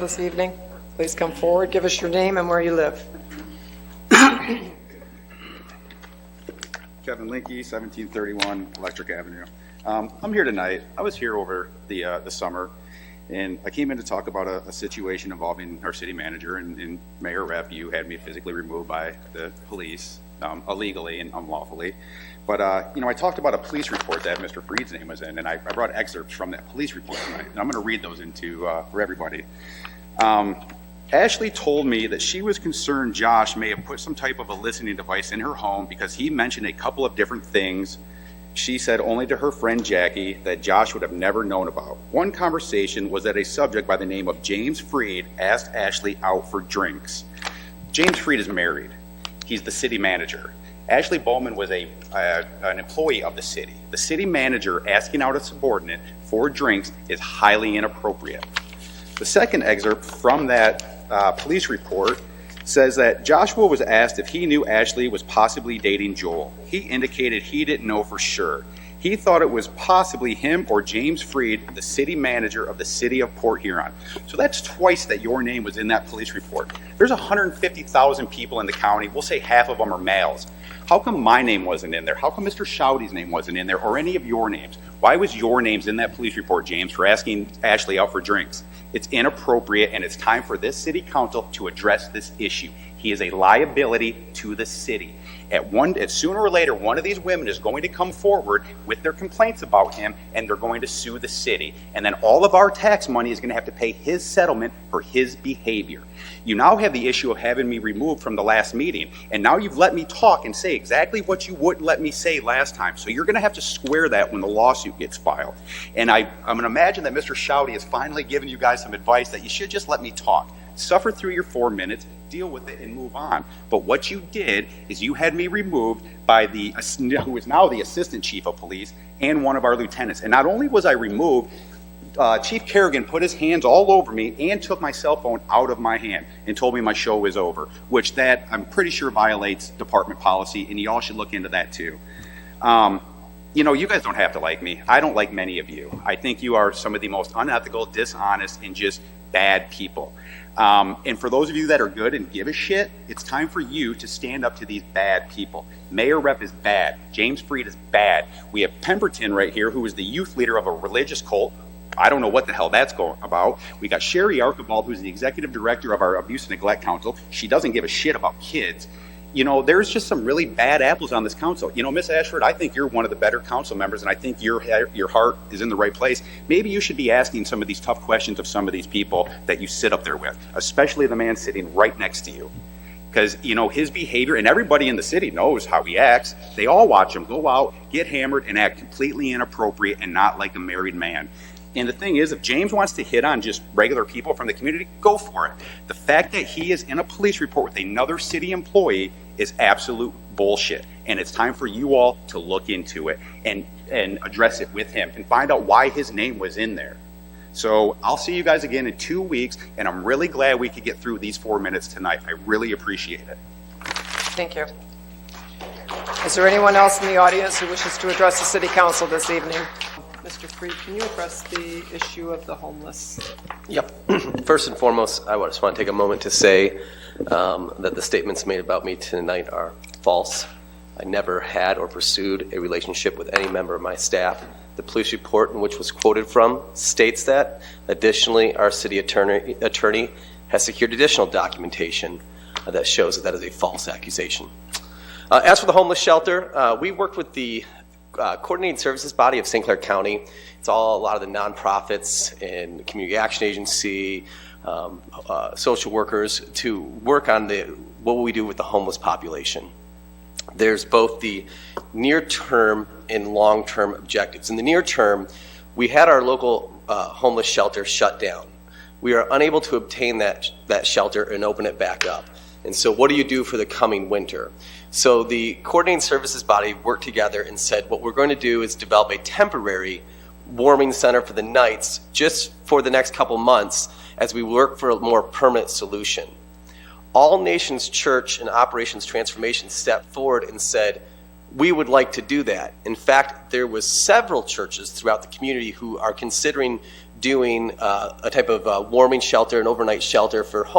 This evening. Please come forward, give us your name and where you live. Kevin Lindke, 1731 Electric Avenue. I'm here tonight. I was here over the summer, and I came in to talk about a situation involving our city manager and Mayor Repp. You had me physically removed by the police, illegally and unlawfully. But, I talked about a police report that Mr. Freed's name was in, and I brought excerpts from that police report tonight, and I'm going to read those for everybody. Ashley told me that she was concerned Josh may have put some type of a listening device in her home because he mentioned a couple of different things she said only to her friend Jackie that Josh would have never known about. One conversation was that a subject by the name of James Freed asked Ashley out for drinks. James Freed is married. He's the city manager. Ashley Bowman was an employee of the city. The city manager asking out a subordinate for drinks is highly inappropriate. The second excerpt from that police report says that Joshua was asked if he knew Ashley was possibly dating Joel. He indicated he didn't know for sure. He thought it was possibly him or James Freed, the city manager of the city of Port Huron. So that's twice that your name was in that police report. There's 150,000 people in the county. We'll say half of them are males. How come my name wasn't in there? How come Mr. Schaude's name wasn't in there, or any of your names? Why was your names in that police report, James, for asking Ashley out for drinks? It's inappropriate, and it's time for this city council to address this issue. He is a liability to the city. Sooner or later, one of these women is going to come forward with their complaints about him, and they're going to sue the city. And then all of our tax money is going to have to pay his settlement for his behavior. You now have the issue of having me removed from the last meeting, and now you've let me talk and say exactly what you wouldn't let me say last time. So you're going to have to square that when the lawsuit gets filed. And I'm going to imagine that Mr. Schaude has finally given you guys some advice that you should just let me talk. Suffer through your 4 minutes, deal with it, and move on. But what you did is you had me removed by who is now the assistant chief of police and one of our lieutenants. And not only was I removed, Chief Kerrigan put his hands all over me and took my cell phone out of my hand and told me my show was over, which that I'm pretty sure violates department policy, and y'all should look into that too. You guys don't have to like me. I don't like many of you. I think you are some of the most unethical, dishonest, and just bad people. And for those of you that are good and give a shit, it's time for you to stand up to these bad people. Mayor Repp is bad. James Freed is bad. We have Pemberton right here, who is the youth leader of a religious cult. I don't know what the hell that's going about. We got Sherry Archibald, who's the executive director of our Abuse and Neglect Council. She doesn't give a shit about kids. There's just some really bad apples on this council. Miss Ashford, I think you're one of the better council members, and I think your heart is in the right place. Maybe you should be asking some of these tough questions of some of these people that you sit up there with, especially the man sitting right next to you. Because, his behavior, and everybody in the city knows how he acts. They all watch him go out, get hammered, and act completely inappropriate and not like a married man. And the thing is, if James wants to hit on just regular people from the community, go for it. The fact that he is in a police report with another city employee is absolute bullshit. And it's time for you all to look into it and address it with him and find out why his name was in there. So I'll see you guys again in 2 weeks, and I'm really glad we could get through these 4 minutes tonight. I really appreciate it. Thank you. Is there anyone else in the audience who wishes to address the city council this evening? Mr. Freed, can you address the issue of the homeless? Yep. First and foremost, I just want to take a moment to say that the statements made about me tonight are false. I never had or pursued a relationship with any member of my staff. The police report in which was quoted from states that. Additionally, our city attorney has secured additional documentation that shows that is a false accusation. As for the homeless shelter, we worked with the coordinating services body of St. Clair County. It's a lot of the nonprofits and community action agency, social workers to work on what we do with the homeless population. There's both the near-term and long-term objectives. In the near term, we had our local homeless shelter shut down. We are unable to obtain that shelter and open it back up. And so what do you do for the coming winter? So the coordinating services body worked together and said, what we're going to do is develop a temporary warming center for the nights just for the next couple months as we work for a more permanent solution. All Nations Church and Operations Transformation stepped forward and said, we would like to do that. In fact, there was several churches throughout the community who are considering doing a type of warming shelter, an overnight shelter for homeless